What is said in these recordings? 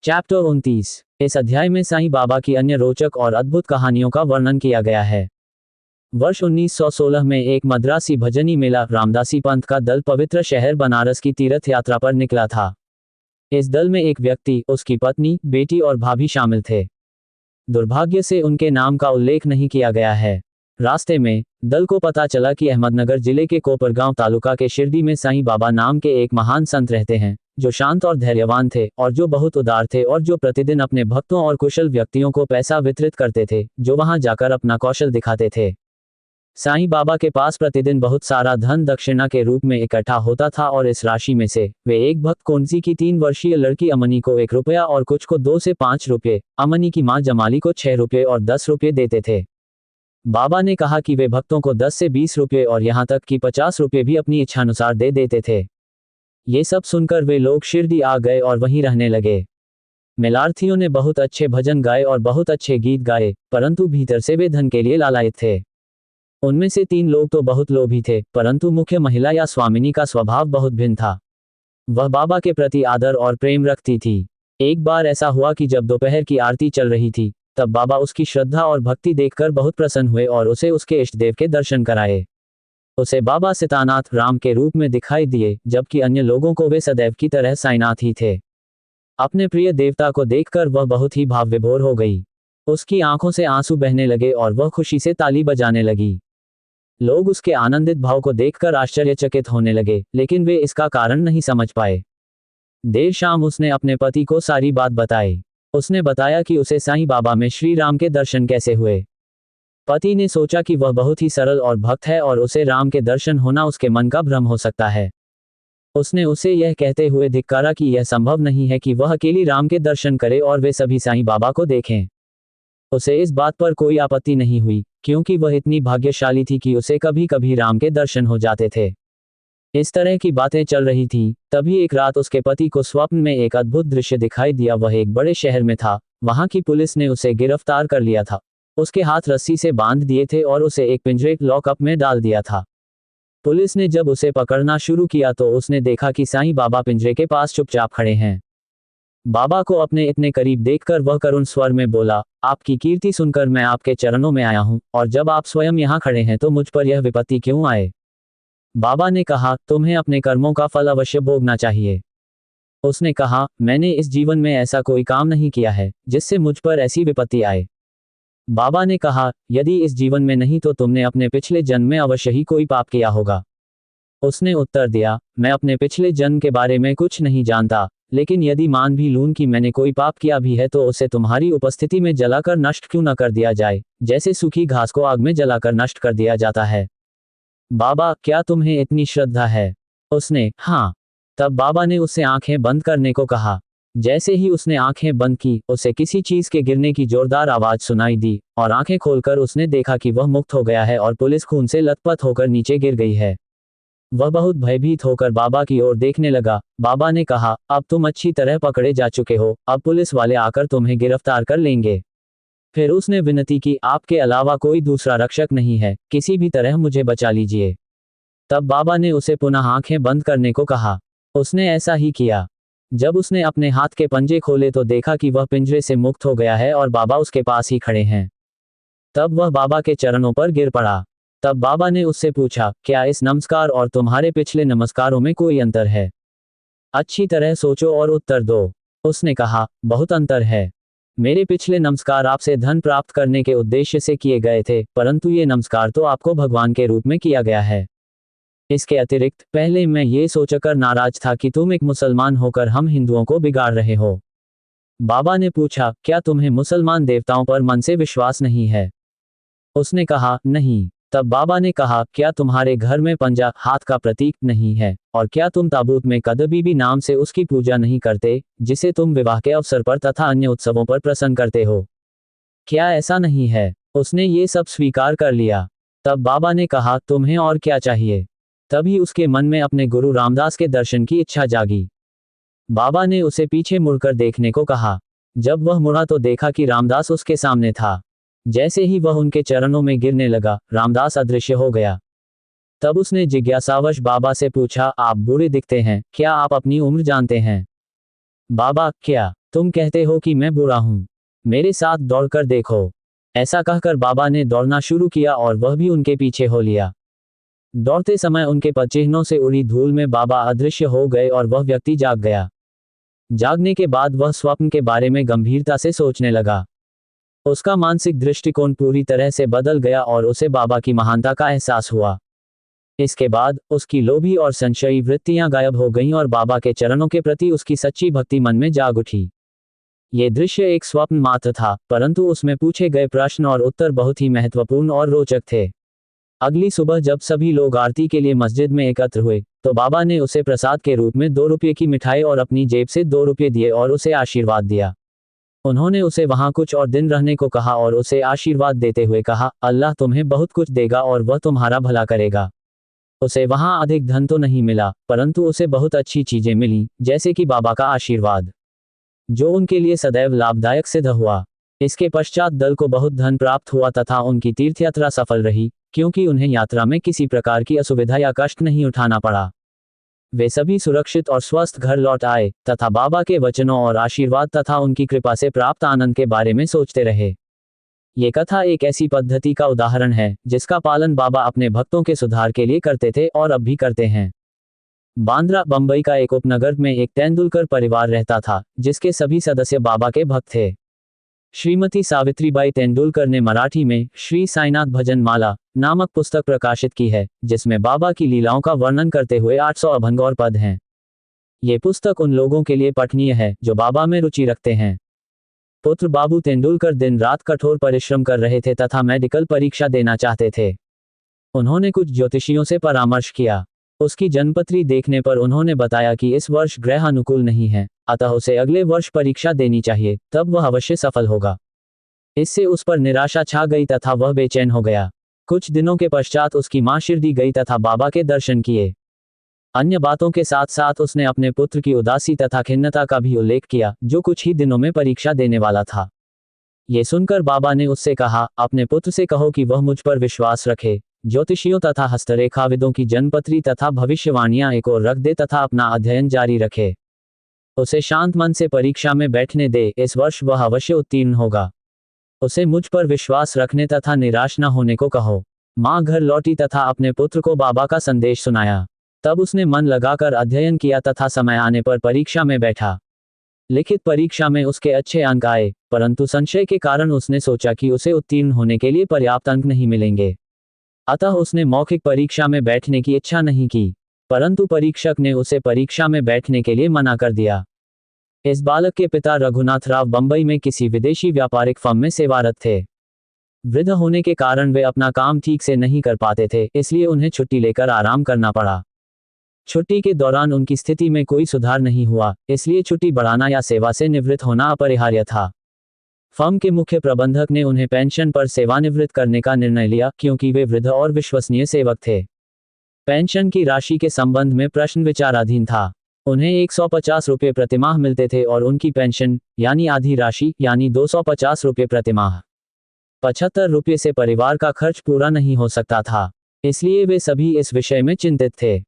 Chapter 29। इस अध्याय में साईं बाबा की अन्य रोचक और अद्भुत कहानियों का वर्णन किया गया है। वर्ष 1916 में एक मद्रासी भजनी मेला रामदासी पंथ का दल पवित्र शहर बनारस की तीर्थ यात्रा पर निकला था। इस दल में एक व्यक्ति, उसकी पत्नी, बेटी और भाभी शामिल थे। दुर्भाग्य से उनके नाम का उल्लेख नहीं किया गया है। रास्ते में दल को पता चला कि अहमदनगर जिले के कोपरगांव तालुका के शिरडी में साईं बाबा नाम के एक महान संत रहते हैं, जो शांत और धैर्यवान थे और जो बहुत उदार थे और जो प्रतिदिन अपने भक्तों और कुशल व्यक्तियों को पैसा वितरित करते थे, जो वहां जाकर अपना कौशल दिखाते थे। साईं बाबा के पास प्रतिदिन बहुत सारा धन दक्षिणा के रूप में इकट्ठा होता था और इस राशि में से वे एक भक्त कोंसी की 3 वर्षीय लड़की अमनी को 1 रुपया और कुछ को 2 से 5 रुपये, अमनी की मां जमाली को 6 रुपये और 10 रुपये देते थे। बाबा ने कहा कि वे भक्तों को 10 से 20 रुपये और यहाँ तक कि 50 रुपये भी अपनी इच्छानुसार दे देते थे। ये सब सुनकर वे लोग शिरडी आ गए और वहीं रहने लगे। मेलार्थियों ने बहुत अच्छे भजन गाए और बहुत अच्छे गीत गाए, परंतु भीतर से वे धन के लिए लालायित थे। उनमें से 3 लोग तो बहुत लोभी थे, परंतु मुख्य महिला या स्वामिनी का स्वभाव बहुत भिन्न था। वह बाबा के प्रति आदर और प्रेम रखती थी। एक बार ऐसा हुआ कि जब दोपहर की आरती चल रही थी, तब बाबा उसकी श्रद्धा और भक्ति देखकर बहुत प्रसन्न हुए और उसे उसके इष्ट देव के दर्शन कराए। उसे बाबा सीतानाथ राम के रूप में दिखाई दिए, जबकि अन्य लोगों को वे सदैव की तरह साईनाथ ही थे। अपने प्रिय देवता को देखकर वह बहुत ही भाव विभोर हो गई। उसकी आंखों से आंसू बहने लगे और वह खुशी से ताली बजाने लगी। लोग उसके आनंदित भाव को देखकर आश्चर्यचकित होने लगे, लेकिन वे इसका कारण नहीं समझ पाए। देर शाम उसने अपने पति को सारी बात बताई। उसने बताया कि उसे साईं बाबा में श्री राम के दर्शन कैसे हुए। पति ने सोचा कि वह बहुत ही सरल और भक्त है और उसे राम के दर्शन होना उसके मन का भ्रम हो सकता है। उसने उसे यह कहते हुए धिक्कारा कि यह संभव नहीं है कि वह अकेली राम के दर्शन करे और वे सभी साईं बाबा को देखें। उसे इस बात पर कोई आपत्ति नहीं हुई, क्योंकि वह इतनी भाग्यशाली थी कि उसे कभी कभी राम के दर्शन हो जाते थे। इस तरह की बातें चल रही थीं, तभी एक रात उसके पति को स्वप्न में एक अद्भुत दृश्य दिखाई दिया। वह एक बड़े शहर में था। वहां की पुलिस ने उसे गिरफ्तार कर लिया था। उसके हाथ रस्सी से बांध दिए थे और उसे एक पिंजरे लॉकअप में डाल दिया था। पुलिस ने जब उसे पकड़ना शुरू किया तो उसने देखा कि साईं बाबा पिंजरे के पास चुपचाप खड़े हैं। बाबा को अपने इतने करीब देखकर वह करुण स्वर में बोला, आपकी कीर्ति सुनकर मैं आपके चरणों में आया हूं, और जब आप स्वयं यहाँ खड़े हैं तो मुझ पर यह विपत्ति क्यों आए? बाबा ने कहा, तुम्हें अपने कर्मों का फल अवश्य भोगना चाहिए। उसने कहा, मैंने इस जीवन में ऐसा कोई काम नहीं किया है जिससे मुझ पर ऐसी विपत्ति आए। बाबा ने कहा, यदि इस जीवन में नहीं तो तुमने अपने पिछले जन्म में अवश्य ही कोई पाप किया होगा। उसने उत्तर दिया, मैं अपने पिछले जन्म के बारे में कुछ नहीं जानता, लेकिन यदि मान भी लूं कि मैंने कोई पाप किया भी है तो उसे तुम्हारी उपस्थिति में जलाकर नष्ट क्यों न कर दिया जाए, जैसे सूखी घास को आग में जलाकर नष्ट कर दिया जाता है। बाबा, क्या तुम्हें इतनी श्रद्धा है? उसने हाँ। तब बाबा ने उससे आंखें बंद करने को कहा। जैसे ही उसने आंखें बंद की, उसे किसी चीज के गिरने की जोरदार आवाज सुनाई दी और आंखें खोलकर उसने देखा कि वह मुक्त हो गया है और पुलिस खून से लथपथ होकर नीचे गिर गई है। वह बहुत भयभीत होकर बाबा की ओर देखने लगा। बाबा ने कहा, अब तुम अच्छी तरह पकड़े जा चुके हो, अब पुलिस वाले आकर तुम्हें गिरफ्तार कर लेंगे। फिर उसने विनती की, आपके अलावा कोई दूसरा रक्षक नहीं है, किसी भी तरह मुझे बचा लीजिए। तब बाबा ने उसे पुनः आंखें बंद करने को कहा। उसने ऐसा ही किया। जब उसने अपने हाथ के पंजे खोले तो देखा कि वह पिंजरे से मुक्त हो गया है और बाबा उसके पास ही खड़े हैं। तब वह बाबा के चरणों पर गिर पड़ा। तब बाबा ने उससे पूछा, क्या इस नमस्कार और तुम्हारे पिछले नमस्कारों में कोई अंतर है? अच्छी तरह सोचो और उत्तर दो। उसने कहा, बहुत अंतर है। मेरे पिछले नमस्कार आपसे धन प्राप्त करने के उद्देश्य से किए गए थे, परंतु ये नमस्कार तो आपको भगवान के रूप में किया गया है। इसके अतिरिक्त पहले मैं ये सोचकर नाराज था कि तुम एक मुसलमान होकर हम हिंदुओं को बिगाड़ रहे हो। बाबा ने पूछा, क्या तुम्हें मुसलमान देवताओं पर मन से विश्वास नहीं है? उसने कहा, नहीं। तब बाबा ने कहा, क्या तुम्हारे घर में पंजा हाथ का प्रतीक नहीं है, और क्या तुम ताबूत में कदबीबी नाम से उसकी पूजा नहीं करते, जिसे तुम विवाह के अवसर पर तथा अन्य उत्सवों पर प्रसन्न करते हो? क्या ऐसा नहीं है? उसने ये सब स्वीकार कर लिया। तब बाबा ने कहा, तुम्हें और क्या चाहिए? तभी उसके मन में अपने गुरु रामदास के दर्शन की इच्छा जागी। बाबा ने उसे पीछे मुड़कर देखने को कहा। जब वह मुड़ा तो देखा कि रामदास उसके सामने था। जैसे ही वह उनके चरणों में गिरने लगा, रामदास अदृश्य हो गया। तब उसने जिज्ञासावश बाबा से पूछा, आप बूढ़े दिखते हैं, क्या आप अपनी उम्र जानते हैं? बाबा, क्या? तुम कहते हो कि मैं बुरा हूं, मेरे साथ दौड़कर देखो। ऐसा कहकर बाबा ने दौड़ना शुरू किया और वह भी उनके पीछे हो लिया। दौड़ते समय उनके पदचिह्नों से उड़ी धूल में बाबा अदृश्य हो गए और वह व्यक्ति जाग गया। जागने के बाद वह स्वप्न के बारे में गंभीरता से सोचने लगा। उसका मानसिक दृष्टिकोण पूरी तरह से बदल गया और उसे बाबा की महानता का एहसास हुआ। इसके बाद उसकी लोभी और संशयी वृत्तियां गायब हो गईं और बाबा के चरणों के प्रति उसकी सच्ची भक्ति मन में जाग उठी। ये दृश्य एक स्वप्न मात्र था, परंतु उसमें पूछे गए प्रश्न और उत्तर बहुत ही महत्वपूर्ण और रोचक थे। अगली सुबह जब सभी लोग आरती के लिए मस्जिद में एकत्र हुए, तो बाबा ने उसे प्रसाद के रूप में 2 रुपये की मिठाई और अपनी जेब से 2 रुपये दिए और उसे आशीर्वाद दिया। उन्होंने उसे वहां कुछ और दिन रहने को कहा और उसे आशीर्वाद देते हुए कहा, अल्लाह तुम्हें बहुत कुछ देगा और वह तुम्हारा भला करेगा। उसे वहां अधिक धन तो नहीं मिला, परंतु उसे बहुत अच्छी चीजें मिली, जैसे कि बाबा का आशीर्वाद, जो उनके लिए सदैव लाभदायक सिद्ध हुआ। इसके पश्चात दल को बहुत धन प्राप्त हुआ तथा उनकी तीर्थयात्रा सफल रही, क्योंकि उन्हें यात्रा में किसी प्रकार की असुविधा या कष्ट नहीं उठाना पड़ा। वे सभी सुरक्षित और स्वस्थ घर लौट आए तथा बाबा के वचनों और आशीर्वाद तथा उनकी कृपा से प्राप्त आनंद के बारे में सोचते रहे। ये कथा एक ऐसी पद्धति का उदाहरण है जिसका पालन बाबा अपने भक्तों के सुधार के लिए करते थे और अब भी करते हैं। बांद्रा, बंबई का एक उपनगर में एक तेंदुलकर परिवार रहता था, जिसके सभी सदस्य बाबा के भक्त थे। श्रीमती सावित्रीबाई तेंदुलकर ने मराठी में श्री साईनाथ भजन माला नामक पुस्तक प्रकाशित की है, जिसमें बाबा की लीलाओं का वर्णन करते हुए 800 अभंग और पद हैं। ये पुस्तक उन लोगों के लिए पठनीय है जो बाबा में रुचि रखते हैं। पुत्र बाबू तेंदुलकर दिन रात कठोर परिश्रम कर रहे थे तथा मेडिकल परीक्षा देना चाहते थे। उन्होंने कुछ ज्योतिषियों से परामर्श किया। उसकी जन्मपत्री देखने पर उन्होंने बताया कि इस वर्ष ग्रह अनुकूल नहीं है, अतः उसे अगले वर्ष परीक्षा देनी चाहिए, तब वह अवश्य सफल होगा। इससे उस पर निराशा छा गई तथा वह बेचैन हो गया। कुछ दिनों के पश्चात उसकी मां शिरडी गई तथा बाबा के दर्शन किए। अन्य बातों के साथ साथ उसने अपने पुत्र की उदासी तथा खिन्नता का भी उल्लेख किया, जो कुछ ही दिनों में परीक्षा देने वाला था। ये सुनकर बाबा ने उससे कहा, अपने पुत्र से कहो कि वह मुझ पर विश्वास रखे, ज्योतिषियों तथा हस्तरेखाविदों की जन्मपत्री तथा भविष्यवाणियां एक ओर रख दे तथा अपना अध्ययन जारी रखे। उसे शांत मन से परीक्षा में बैठने दे, इस वर्ष वह अवश्य उत्तीर्ण होगा। उसे मुझ पर विश्वास रखने तथा निराश न होने को कहो। माँ घर लौटी तथा अपने पुत्र को बाबा का संदेश सुनाया। तब उसने मन लगाकर अध्ययन किया तथा समय आने पर परीक्षा में बैठा। लिखित परीक्षा में उसके अच्छे अंक आए, परंतु संशय के कारण उसने सोचा कि उसे उत्तीर्ण होने के लिए पर्याप्त अंक नहीं मिलेंगे। अतः उसने मौखिक परीक्षा में बैठने की इच्छा नहीं की, परंतु परीक्षक ने उसे परीक्षा में बैठने के लिए मना कर दिया। इस बालक के पिता रघुनाथ राव बंबई में किसी विदेशी व्यापारिक फर्म में सेवारत थे। वृद्ध होने के कारण वे अपना काम ठीक से नहीं कर पाते थे, इसलिए उन्हें छुट्टी लेकर आराम करना पड़ा। छुट्टी के दौरान उनकी स्थिति में कोई सुधार नहीं हुआ, इसलिए छुट्टी बढ़ाना या सेवा से निवृत्त होना अपरिहार्य था। फर्म के मुख्य प्रबंधक ने उन्हें पेंशन पर सेवानिवृत्त करने का निर्णय लिया, क्योंकि वे वृद्ध और विश्वसनीय सेवक थे। पेंशन की राशि के संबंध में प्रश्न विचाराधीन था। उन्हें 150 रुपये प्रतिमाह मिलते थे और उनकी पेंशन यानी आधी राशि यानी 250 रुपये प्रतिमाह 75 रुपये से परिवार का खर्च पूरा नहीं हो सकता था, इसलिए वे सभी इस विषय में चिंतित थे।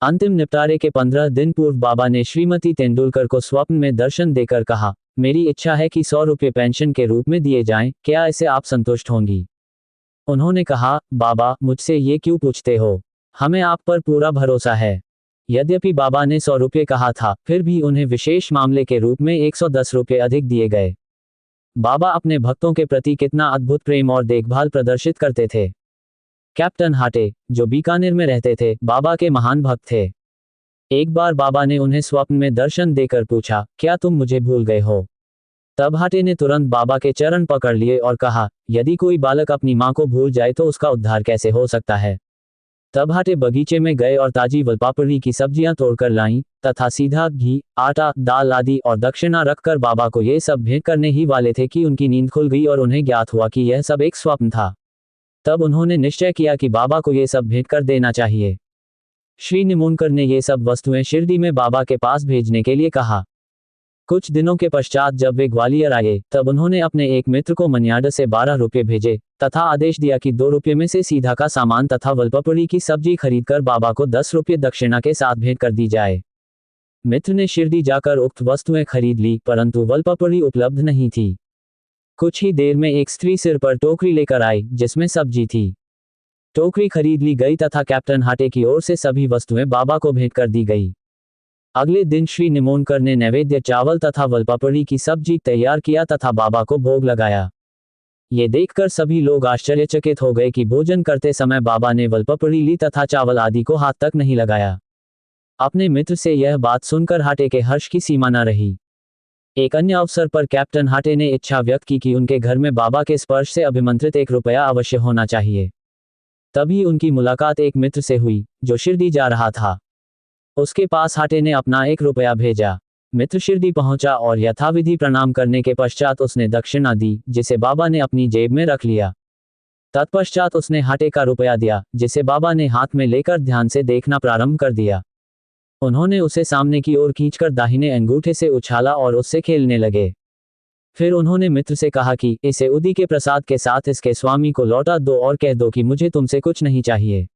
अंतिम निपटारे के 15 दिन पूर्व बाबा ने श्रीमती तेंदुलकर को स्वप्न में दर्शन देकर कहा, मेरी इच्छा है कि 100 रुपये पेंशन के रूप में दिए जाएं, क्या इससे आप संतुष्ट होंगी? उन्होंने कहा, बाबा मुझसे ये क्यों पूछते हो, हमें आप पर पूरा भरोसा है। यद्यपि बाबा ने 100 रुपये कहा था, फिर भी उन्हें विशेष मामले के रूप में 110 रुपये अधिक दिए गए। बाबा अपने भक्तों के प्रति कितना अद्भुत प्रेम और देखभाल प्रदर्शित करते थे। कैप्टन हाटे, जो बीकानेर में रहते थे, बाबा के महान भक्त थे। एक बार बाबा ने उन्हें स्वप्न में दर्शन देकर पूछा, क्या तुम मुझे भूल गए हो? तब हाटे ने तुरंत बाबा के चरण पकड़ लिए और कहा, यदि कोई बालक अपनी मां को भूल जाए तो उसका उद्धार कैसे हो सकता है? तब हाटे बगीचे में गए और ताजी वलपापड़ी की सब्जियां तोड़कर लाईं तथा सीधा घी, आटा, दाल आदि और दक्षिणा रखकर बाबा को ये सब भेंट करने ही वाले थे कि उनकी नींद खुल गई और उन्हें ज्ञात हुआ कि यह सब एक स्वप्न था। तब उन्होंने निश्चय किया कि बाबा को ये सब भेंट कर देना चाहिए। श्री निमोनकर ने ये सब वस्तुएं शिरडी में बाबा के पास भेजने के लिए कहा। कुछ दिनों के पश्चात जब वे ग्वालियर आए, तब उन्होंने अपने एक मित्र को मनियाड से 12 रुपये भेजे तथा आदेश दिया कि 2 रुपये में से सीधा का सामान तथा वलपपड़ी की सब्जी खरीदकर बाबा को 10 रुपये दक्षिणा के साथ भेंट कर दी जाए। मित्र ने शिरडी जाकर उक्त वस्तुएं खरीद ली, परंतु वलपापड़ी उपलब्ध नहीं थी। कुछ ही देर में एक स्त्री सिर पर टोकरी लेकर आई, जिसमें सब्जी थी। टोकरी खरीद ली गई तथा कैप्टन हाटे की ओर से सभी वस्तुएं बाबा को भेंट कर दी गई। अगले दिन श्री निमोनकर ने नैवेद्य चावल तथा वलपापड़ी की सब्जी तैयार किया तथा बाबा को भोग लगाया। ये देखकर सभी लोग आश्चर्यचकित हो गए कि भोजन करते समय बाबा ने वलपापड़ी ली तथा चावल आदि को हाथ तक नहीं लगाया। अपने मित्र से यह बात सुनकर हाटे के हर्ष की सीमा न रही। एक अन्य अवसर पर कैप्टन हाटे ने इच्छा व्यक्त की कि उनके घर में बाबा के स्पर्श से अभिमंत्रित 1 रुपया अवश्य होना चाहिए। तभी उनकी मुलाकात एक मित्र से हुई, जो शिरडी जा रहा था। उसके पास हाटे ने अपना 1 रुपया भेजा। मित्र शिरडी पहुंचा और यथाविधि प्रणाम करने के पश्चात उसने दक्षिणा दी, जिसे बाबा ने अपनी जेब में रख लिया। तत्पश्चात उसने हाटे का रुपया दिया, जिसे बाबा ने हाथ में लेकर ध्यान से देखना प्रारंभ कर दिया। उन्होंने उसे सामने की ओर खींचकर दाहिने अंगूठे से उछाला और उससे खेलने लगे। फिर उन्होंने मित्र से कहा कि इसे उदी के प्रसाद के साथ इसके स्वामी को लौटा दो और कह दो कि मुझे तुमसे कुछ नहीं चाहिए।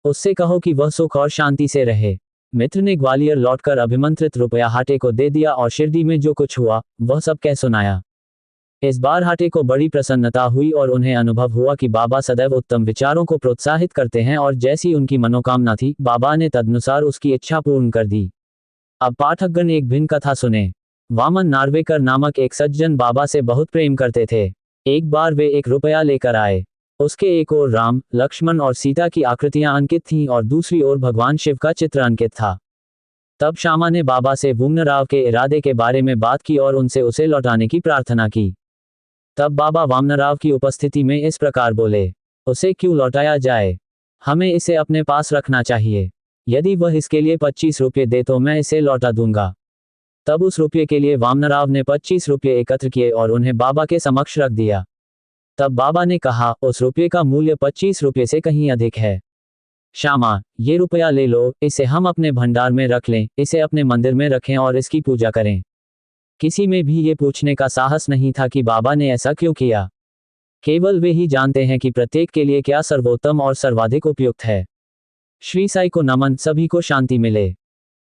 उससे कहो कि वह सुख और शांति से रहे। मित्र ने ग्वालियर लौटकर अभिमंत्रित रुपया हाटे को दे दिया और शिरडी में जो कुछ हुआ वह सब कह सुनाया। इस बार हाटे को बड़ी प्रसन्नता हुई और उन्हें अनुभव हुआ कि बाबा सदैव उत्तम विचारों को प्रोत्साहित करते हैं और जैसी उनकी मनोकामना थी, बाबा ने तदनुसार उसकी इच्छा पूर्ण कर दी। अब पाठकगण एक भिन्न कथा सुने। वामन नार्वेकर नामक एक सज्जन बाबा से बहुत प्रेम करते थे। एक बार वे 1 रुपया लेकर आए। उसके एक ओर राम, लक्ष्मण और सीता की आकृतियां अंकित थीं और दूसरी ओर भगवान शिव का चित्र अंकित था। तब श्यामा ने बाबा से वामनराव के इरादे के बारे में बात की और उनसे उसे लौटाने की प्रार्थना की। तब बाबा वामनराव की उपस्थिति में इस प्रकार बोले, उसे क्यों लौटाया जाए? हमें इसे अपने पास रखना चाहिए। यदि वह इसके लिए 25 रुपये दे तो मैं इसे लौटा दूंगा। तब उस रुपये के लिए वामनराव ने 25 रुपये एकत्र किए और उन्हें बाबा के समक्ष रख दिया। तब बाबा ने कहा, उस रुपये का मूल्य 25 रुपये से कहीं अधिक है। श्यामा, ये रुपया ले लो, इसे हम अपने भंडार में रख लें, इसे अपने मंदिर में रखें और इसकी पूजा करें। किसी में भी ये पूछने का साहस नहीं था कि बाबा ने ऐसा क्यों किया। केवल वे ही जानते हैं कि प्रत्येक के लिए क्या सर्वोत्तम और सर्वाधिक उपयुक्त है। श्री साई को नमन। सभी को शांति मिले।